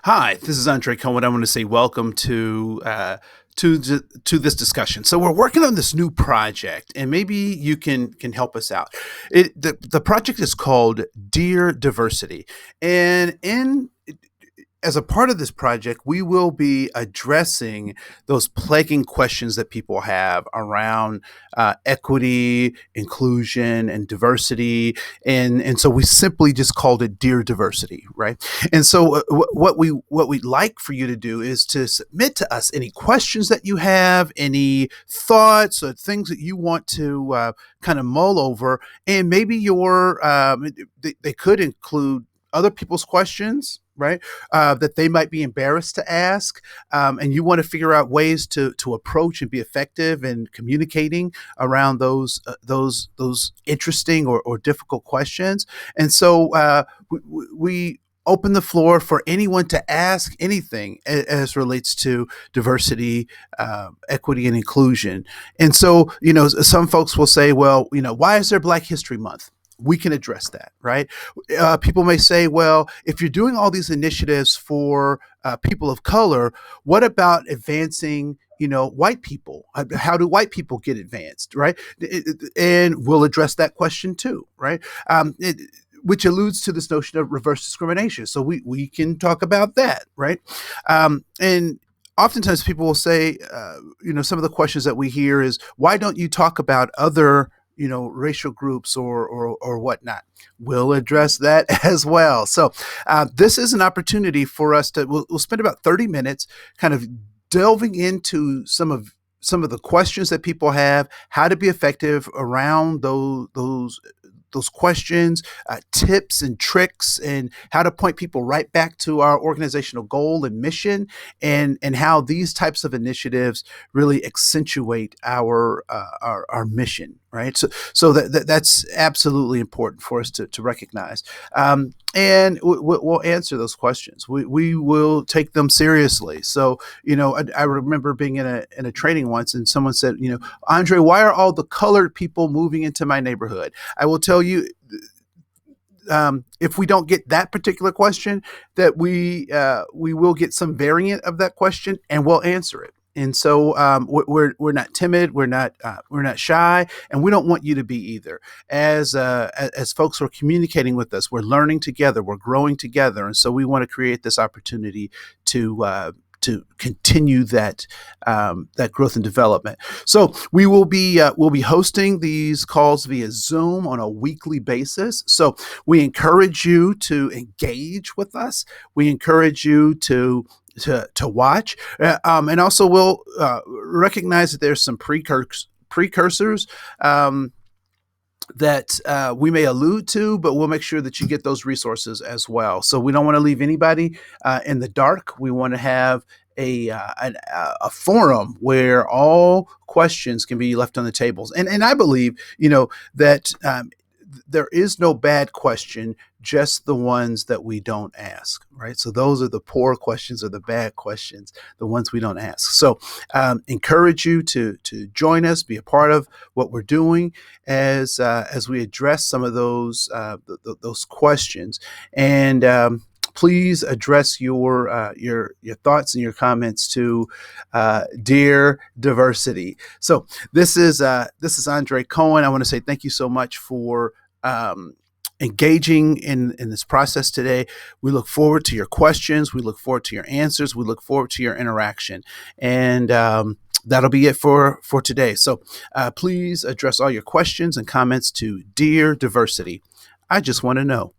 Hi, this is Andre Koen. I want to say welcome to this discussion. So we're working on this new project, and maybe you can help us out. The project is called Dear Diversity, and in as a part of this project, we will be addressing those plaguing questions that people have around equity, inclusion, and diversity. And so we simply just called it Dear Diversity, right? And so what we'd like for you to do is to submit to us any questions that you have, any thoughts or things that you want to kind of mull over, and maybe they could include other people's questions, right? That they might be embarrassed to ask, and you want to figure out ways to approach and be effective in communicating around those interesting or difficult questions. And so we open the floor for anyone to ask anything as relates to diversity, equity, and inclusion. And so, some folks will say, well, why is there Black History Month? We can address that, right? People may say, well, if you're doing all these initiatives for people of color, what about advancing, white people? How do white people get advanced, right? And we'll address that question too, right? Which alludes to this notion of reverse discrimination. So we can talk about that, right? And oftentimes people will say, some of the questions that we hear is, why don't you talk about other racial groups or whatnot? We'll address that as well. So this is an opportunity for us we'll spend about 30 minutes kind of delving into some of the questions that people have, how to be effective around those questions, tips and tricks, and how to point people right back to our organizational goal and mission, and how these types of initiatives really accentuate our mission, right? So that's absolutely important for us to recognize. And we'll answer those questions. We will take them seriously. So, I remember being in a training once, and someone said, Andre, why are all the colored people moving into my neighborhood? I will tell you, if we don't get that particular question, that we will get some variant of that question, and we'll answer it. And so we're not timid, we're not shy, and we don't want you to be either. As folks who are communicating with us, we're learning together, we're growing together, and so we want to create this opportunity to continue that growth and development. So we'll be hosting these calls via Zoom on a weekly basis. So we encourage you to engage with us. We encourage you to watch, and also we'll recognize that there's some precursors that we may allude to, but we'll make sure that you get those resources as well. So we don't want to leave anybody in the dark. We want to have a forum where all questions can be left on the tables. And I believe, that there is no bad question, just the ones that we don't ask, right? So those are the poor questions or the bad questions, the ones we don't ask. So encourage you to join us, be a part of what we're doing as we address some of those questions. And please address your thoughts and your comments to Dear Diversity. So this is Andre Koen. I want to say thank you so much for engaging in this process today. We look forward to your questions. We look forward to your answers. We look forward to your interaction. And that'll be it for today. So please address all your questions and comments to Dear Diversity. I just want to know.